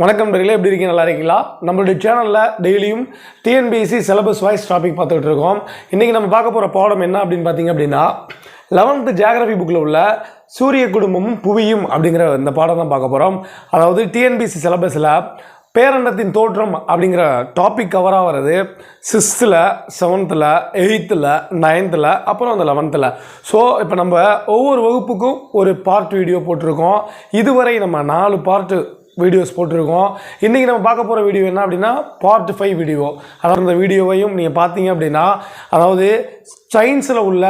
வணக்கம் நண்பர்களே, எப்படி இருக்கீங்க? நல்லா இருக்கீங்களா? நம்மளுடைய சேனலில் டெய்லியும் டிஎன்பிஎஸ்சி சிலபஸ் வைஸ் டாபிக் பார்த்துட்டு இருக்கோம். இன்றைக்கி நம்ம பார்க்க போகிற பாடம் என்ன அப்படின்னு பார்த்தீங்க அப்படின்னா 11th ஜியாகிரபி புக்கில் உள்ள சூரிய குடும்பமும் புவியும் அப்படிங்கிற இந்த பாடம் தான் பார்க்க போகிறோம். அதாவது டிஎன்பிஎஸ்சி சிலபஸில் பேரண்டத்தின் தோற்றம் அப்படிங்கிற டாபிக் கவராக வருது 6th, 7th, 8th, 9th, அப்புறம் அந்த 11th. ஸோ இப்போ நம்ம ஒவ்வொரு வகுப்புக்கும் ஒரு பார்ட் வீடியோ போட்டிருக்கோம். இதுவரை நம்ம 4 பார்ட் வீடியோஸ் போட்டிருக்கோம். இன்றைக்கி நம்ம பார்க்க போகிற வீடியோ என்ன அப்படின்னா பார்ட் 5 வீடியோ. அதாவது இந்த வீடியோவையும் நீங்கள் பார்த்தீங்க அப்படின்னா அதாவது சயின்ஸில் உள்ள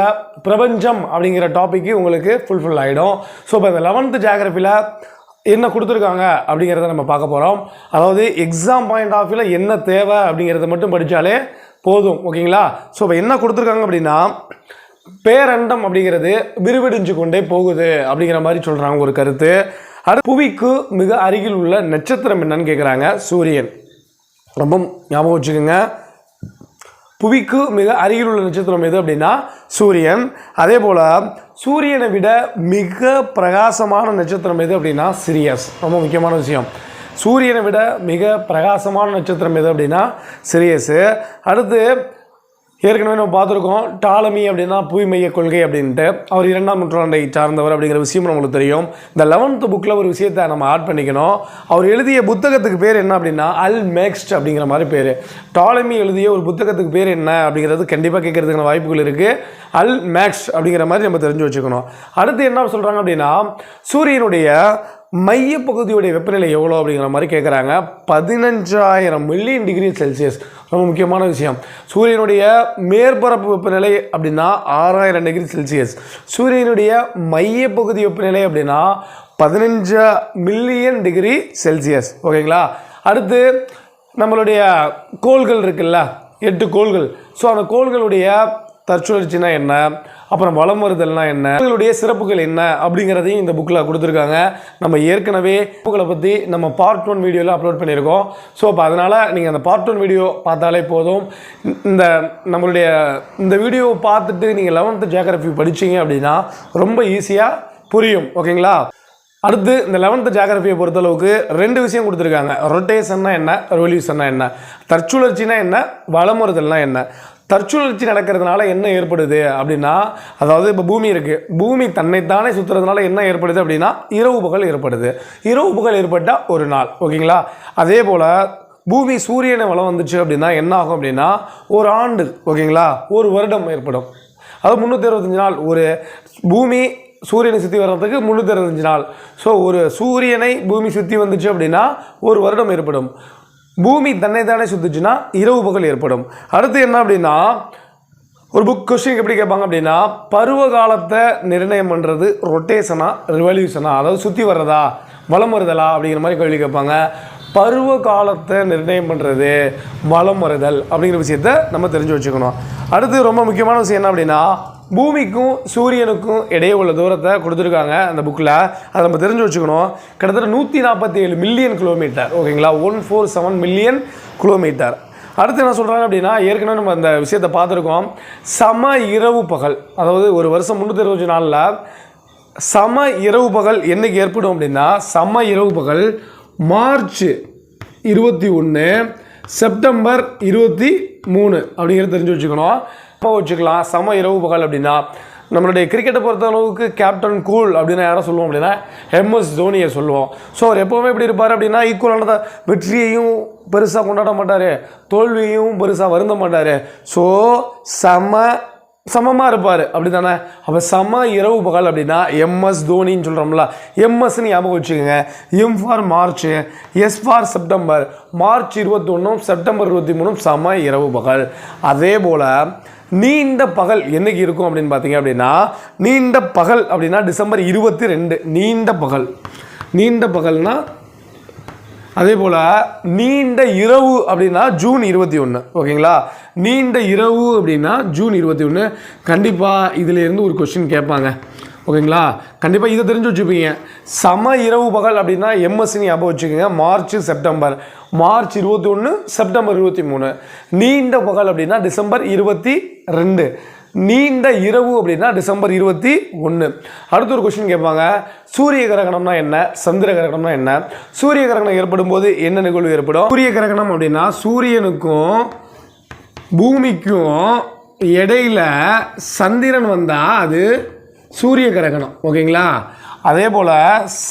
பிரபஞ்சம் அப்படிங்கிற டாப்பிக்கு உங்களுக்கு ஃபுல்ஃபில் ஆகிடும். ஸோ இப்போ இந்த 11th ஜியாகிரபியில் என்ன கொடுத்துருக்காங்க அப்படிங்கிறத நம்ம பார்க்க போகிறோம். அதாவது எக்ஸாம் பாயிண்ட் ஆஃப் வியூவில் என்ன தேவை அப்படிங்கிறத மட்டும் படித்தாலே போதும், ஓகேங்களா? ஸோ இப்போ என்ன கொடுத்துருக்காங்க அப்படின்னா பேரண்டம் அப்படிங்கிறது விரிவடைஞ்சு கொண்டே போகுது அப்படிங்கிற மாதிரி சொல்கிறாங்க ஒரு கருத்து. அடுத்து புவிக்கு மிக அருகில் உள்ள நட்சத்திரம் என்னன்னு கேட்குறாங்க. சூரியன். ரொம்ப ஞாபகம் வச்சுக்கோங்க, புவிக்கு மிக அருகில் உள்ள நட்சத்திரம் எது அப்படின்னா சூரியன். அதே போல் சூரியனை விட மிக பிரகாசமான நட்சத்திரம் எது அப்படின்னா சிரியஸ். ரொம்ப முக்கியமான விஷயம், சூரியனை விட மிக பிரகாசமான நட்சத்திரம் எது அப்படின்னா சிரியஸு. அடுத்து ஏற்கனவே நம்ம பார்த்துருக்கோம் டாலமி அப்படின்னா புவி மைய கொள்கை அப்படின்ட்டு. அவர் 2ஆம் நூற்றாண்டை சார்ந்தவர் அப்படிங்கிற விஷயம் நம்மளுக்கு தெரியும். இந்த 11th புக்கில் ஒரு விஷயத்தை நம்ம ஆட் பண்ணிக்கணும். அவர் எழுதிய புத்தகத்துக்கு பேர் என்ன அப்படின்னா அல்மெக்ஸ்ட் அப்படிங்கிற மாதிரி பேர். டாலமி எழுதிய ஒரு புத்தகத்துக்கு பேர் என்ன அப்படிங்கிறது கண்டிப்பாக கேட்கறதுக்கான வாய்ப்புகள் இருக்குது. அல்மெக்ஸ்ட் அப்படிங்கிற மாதிரி நம்ம தெரிஞ்சு வச்சுக்கணும். அடுத்து என்ன சொல்கிறாங்க அப்படின்னா சூரியனுடைய மையப்பகுதியுடைய வெப்பநிலை எவ்வளோ அப்படிங்கிற மாதிரி கேட்குறாங்க. 15,000 மில்லியன் டிகிரி செல்சியஸ். ரொம்ப முக்கியமான விஷயம். சூரியனுடைய மேற்பரப்பு வெப்பநிலை அப்படின்னா 6,000 டிகிரி செல்சியஸ். சூரியனுடைய மையப்பகுதி வெப்பநிலை அப்படின்னா 15 மில்லியன் டிகிரி செல்சியஸ், ஓகேங்களா? அடுத்து நம்மளுடைய கோள்கள் இருக்குல்ல, 8 கோள்கள். ஸோ அந்த கோள்களுடைய தற்சுழற்சினா என்ன, அப்புறம் வலம் வருதல்னா என்ன, அவர்களுடைய சிறப்புகள் என்ன அப்படிங்கிறதையும் இந்த புக்கில் கொடுத்துருக்காங்க. நம்ம ஏற்கனவே புக்களை பற்றி நம்ம பார்ட் 1 வீடியோவில் அப்லோட் பண்ணியிருக்கோம். ஸோ அப்போ அதனால் நீங்கள் அந்த பார்ட் 1 வீடியோ பார்த்தாலே போதும். நம்மளுடைய இந்த வீடியோவை பார்த்துட்டு நீங்கள் 11th ஜியாகிரபி படிச்சிங்க அப்படின்னா ரொம்ப ஈஸியாக புரியும், ஓகேங்களா? அடுத்து இந்த 11th ஜியாகிரபியை பொறுத்தளவுக்கு 2 விஷயம் கொடுத்துருக்காங்க. ரொட்டேஷன்னா என்ன, ரெவல்யூஷன்னா என்ன, தற்சுழற்சினா என்ன, வலம் வருதல்னா என்ன. தற்சுழற்சி நடக்கிறதுனால என்ன ஏற்படுது அப்படின்னா அதாவது இப்போ பூமி இருக்குது, பூமி தன்னைத்தானே சுற்றுறதுனால என்ன ஏற்படுது அப்படின்னா இரவு பகல் ஏற்படுது. இரவு பகல் ஏற்பட்டால் ஒரு நாள், ஓகேங்களா? அதே போல் பூமி சூரியனை வலம் வந்துச்சு அப்படின்னா என்ன ஆகும் அப்படின்னா ஒரு ஆண்டு, ஓகேங்களா, ஒரு வருடம் ஏற்படும். அது 365 நாள். ஒரு பூமி சூரியனை சுற்றி வர்றதுக்கு 365 நாள். ஸோ ஒரு சூரியனை பூமி சுற்றி வந்துச்சு அப்படின்னா ஒரு வருடம் ஏற்படும். பூமி தன்னை தானே சுற்றுச்சுன்னா இரவு பகல் ஏற்படும். அடுத்து என்ன அப்படின்னா ஒரு புக் கொஸ்டின் எப்படி கேட்பாங்க அப்படின்னா பருவ காலத்தை நிர்ணயம் பண்ணுறது ரொட்டேஷனா ரிவல்யூஷனா, அதாவது சுற்றி வர்றதா வலம் வருதலா அப்படிங்கிற மாதிரி கேள்வி கேட்பாங்க. பருவ காலத்தை நிர்ணயம் பண்ணுறது வலம் வருதல் அப்படிங்கிற விஷயத்த நம்ம தெரிஞ்சு வச்சுக்கணும். அடுத்து ரொம்ப முக்கியமான விஷயம் என்ன அப்படின்னா பூமிக்கும் சூரியனுக்கும் இடையே உள்ள தூரத்தை கொடுத்துருக்காங்க அந்த புக்கில். அதை நம்ம தெரிஞ்சு வச்சுக்கணும். கிட்டத்தட்ட 147 மில்லியன் கிலோமீட்டர், ஓகேங்களா? 147 மில்லியன் கிலோமீட்டர். அடுத்து என்ன சொல்கிறாங்க அப்படின்னா ஏற்கனவே நம்ம அந்த விஷயத்தை பார்த்துருக்கோம். சம இரவு பகல், அதாவது ஒரு வருஷம் 364 நாளில் சம இரவு பகல் என்னைக்கு ஏற்படும் அப்படின்னா சம இரவு பகல் மார்ச் 21, செப்டம்பர் 23 அப்படிங்கிறத தெரிஞ்சு வச்சுக்கணும். இப்போ வச்சுக்கலாம் சம இரவு பகல் அப்படின்னா நம்மளுடைய கிரிக்கெட்டை பொறுத்த அளவுக்கு கேப்டன் கூல் அப்படின்னு யாரை சொல்லுவோம் அப்படின்னா MS தோனியை சொல்லுவோம். ஸோ அவர் எப்போவுமே எப்படி இருப்பார் அப்படின்னா ஈக்குவலான வெற்றியையும் பெருசாக கொண்டாட மாட்டார், தோல்வியையும் பெருசாக வருந்த மாட்டார். ஸோ சமமாக இருப்பார், அப்படி தானே? அப்போ சம இரவு பகல் அப்படின்னா MS தோனின்னு சொல்கிறோம்ல, எம்எஸ்ன்னு ஞாபகம் வச்சுக்கோங்க. M for March, S for September. March 21, September 23 சம இரவு பகல். அதே போல் நீண்ட பகல் என்னைக்கு இருக்கும் அப்படின்னு பார்த்தீங்க அப்படின்னா நீண்ட பகல் அப்படின்னா டிசம்பர் 22 நீண்ட பகல். நீண்ட பகல்னா அதே போல் நீண்ட இரவு அப்படின்னா ஜூன் 21, ஓகேங்களா? நீண்ட இரவு அப்படின்னா ஜூன் 21. கண்டிப்பாக இதில் இருந்து ஒரு கொஸ்டின் கேட்பாங்க, ஓகேங்களா? கண்டிப்பாக இதை தெரிஞ்சு வச்சுப்பீங்க. சம இரவு பகல் அப்படின்னா எம்எஸ்ன்னு ஞாபகம் வச்சுக்கோங்க. March September, March 21, September 23. நீண்ட பகல் அப்படின்னா டிசம்பர் 22. நீண்ட இரவு அப்படின்னா டிசம்பர் 21. அடுத்த ஒரு கொஸ்டின் கேட்பாங்க, சூரிய கிரகணம்னா என்ன, சந்திர கிரகணம்னா என்ன? சூரிய கிரகணம் ஏற்படும் போது என்ன நிகழ்வு ஏற்படும்? சூரிய கிரகணம் அப்படின்னா சூரியனுக்கும் பூமிக்கும் இடையில சந்திரன் வந்தால் அது சூரிய கிரகணம். ஓகேங்களா? அதே போல்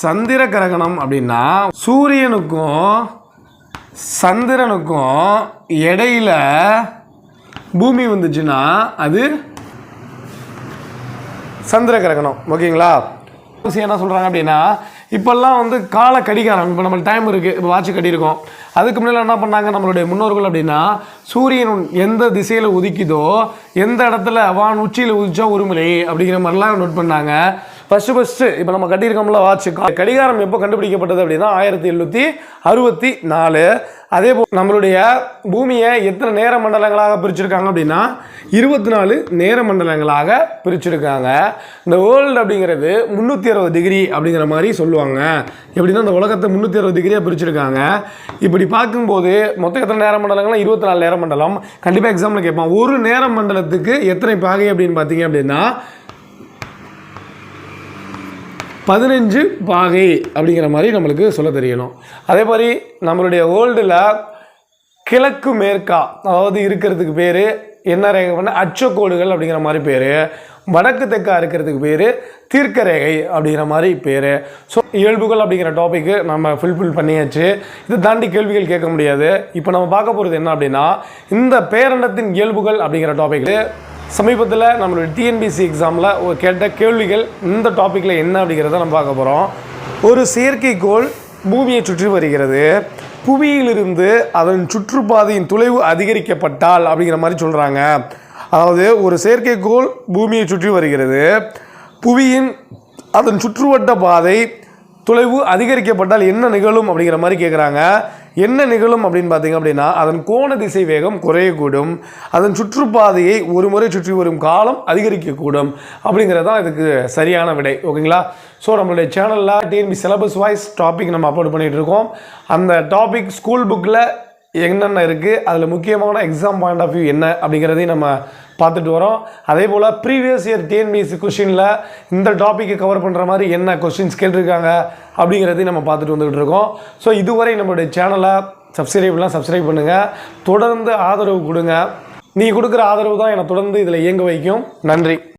சந்திர கிரகணம் அப்படின்னா சூரியனுக்கும் சந்திரனுக்கும் இடையில பூமி வந்துச்சுன்னா அது சந்திர கிரகணம். ஓகேங்களா? என்ன சொல்கிறாங்க அப்படின்னா, இப்போல்லாம் வந்து கால கடிகாரம், இப்போ நம்ம டைம் இருக்குது, இப்போ வாட்ச் கட்டியிருக்கோம். அதுக்கு முன்னாடி என்ன பண்ணாங்க நம்மளுடைய முன்னோர்கள் அப்படின்னா, சூரியன் எந்த திசையில் உதிக்குதோ எந்த இடத்துல வான் உச்சியில் உதிச்சா உருமலை அப்படிங்கிற மாதிரிலாம் நோட் பண்ணாங்க. ஃபஸ்ட்டு இப்போ நம்ம கட்டியிருக்கோம்ல வாட்ச், கடிகாரம் எப்போ கண்டுபிடிக்கப்பட்டது அப்படின்னா 1764. அதே போல் நம்மளுடைய பூமியை எத்தனை நேர மண்டலங்களாக பிரிச்சிருக்காங்க அப்படின்னா 24 நேர மண்டலங்களாக பிரிச்சிருக்காங்க. இந்த வேர்ல்டு அப்படிங்கிறது 360 டிகிரி அப்படிங்கிற மாதிரி சொல்லுவாங்க. எப்படின்னா இந்த உலகத்தை 360 டிகிரியாக பிரிச்சிருக்காங்க. இப்படி பார்க்கும்போது மொத்தம் எத்தனை நேர மண்டலங்கள்லாம் 24 நேர மண்டலம். கண்டிப்பாக எக்ஸாம்பிள் கேட்பான், ஒரு நேர மண்டலத்துக்கு எத்தனை பாகை அப்படின்னு பார்த்தீங்க அப்படின்னா 15 பாகை அப்படிங்கிற மாதிரி நம்மளுக்கு சொல்ல தெரியணும். அதே மாதிரி நம்மளுடைய வேர்ல்டில் கிழக்கு மேற்கா அதாவது இருக்கிறதுக்கு பேர் என்ன ரேகை பண்ண அச்சக்கோடுகள் அப்படிங்கிற மாதிரி பேர், வடக்கு தெற்கா இருக்கிறதுக்கு பேர் தீர்க்க ரேகை அப்படிங்கிற மாதிரி பேர். ஸோ இயல்புகள் அப்படிங்கிற டாப்பிக்கு நம்ம ஃபுல்ஃபில் பண்ணியாச்சு. இதை தாண்டி கேள்விகள் கேட்க முடியாது. இப்போ நம்ம பார்க்க போகிறது என்ன அப்படின்னா, இந்த பேரண்டத்தின் இயல்புகள் அப்படிங்கிற டாப்பிக்கு சமீபத்தில் நம்மளுடைய டிஎன்பிஎஸ்சி எக்ஸாமில் கேட்ட கேள்விகள் இந்த டாப்பிக்கில் என்ன அப்படிங்கிறத நம்ம பார்க்க போகிறோம். ஒரு செயற்கைக்கோள் பூமியை சுற்றி வருகிறது, புவியிலிருந்து அதன் சுற்றுப்பாதையின் தொலைவு அதிகரிக்கப்பட்டால் அப்படிங்கிற மாதிரி சொல்கிறாங்க. அதாவது ஒரு செயற்கைக்கோள் பூமியை சுற்றி வருகிறது, புவியின் அதன் சுற்றுவட்ட பாதை தொலைவு அதிகரிக்கப்பட்டால் என்ன நிகழும் அப்படிங்கிற மாதிரி கேட்குறாங்க. என்ன நிகழும் அப்படின்னு பார்த்தீங்க அப்படின்னா, அதன் கோண திசை வேகம் குறையக்கூடும், அதன் சுற்றுப்பாதையை ஒரு முறை சுற்றி வரும் காலம் அதிகரிக்கக்கூடும் அப்படிங்கிறது தான் இதுக்கு சரியான விடை. ஓகேங்களா? ஸோ நம்மளுடைய சேனலில் டிஎன்பி சிலபஸ் வைஸ் டாபிக் நம்ம அப்லோட் பண்ணிகிட்டு இருக்கோம். அந்த டாபிக் ஸ்கூல் புக்கில் என்னென்ன இருக்குது, அதில் முக்கியமான எக்ஸாம் பாயிண்ட் ஆஃப் வியூ என்ன அப்படிங்கிறதையும் நம்ம பார்த்துட்டு வரோம். அதே போல் ப்ரீவியஸ் இயர் டிஎன்பிஎஸ்சி கொஷினில் இந்த டாப்பிக்கை கவர் பண்ணுற மாதிரி என்ன கொஷின்ஸ் கேட்டிருக்காங்க அப்படிங்கிறதையும் நம்ம பார்த்துட்டு வந்துகிட்டு இருக்கோம். ஸோ இதுவரை நம்மளுடைய சேனலை சப்ஸ்கிரைப் பண்ணுங்கள், தொடர்ந்து ஆதரவு கொடுங்க. நீ கொடுக்குற ஆதரவு தான் என்னை தொடர்ந்து இதில் இயங்க வைக்கும். நன்றி.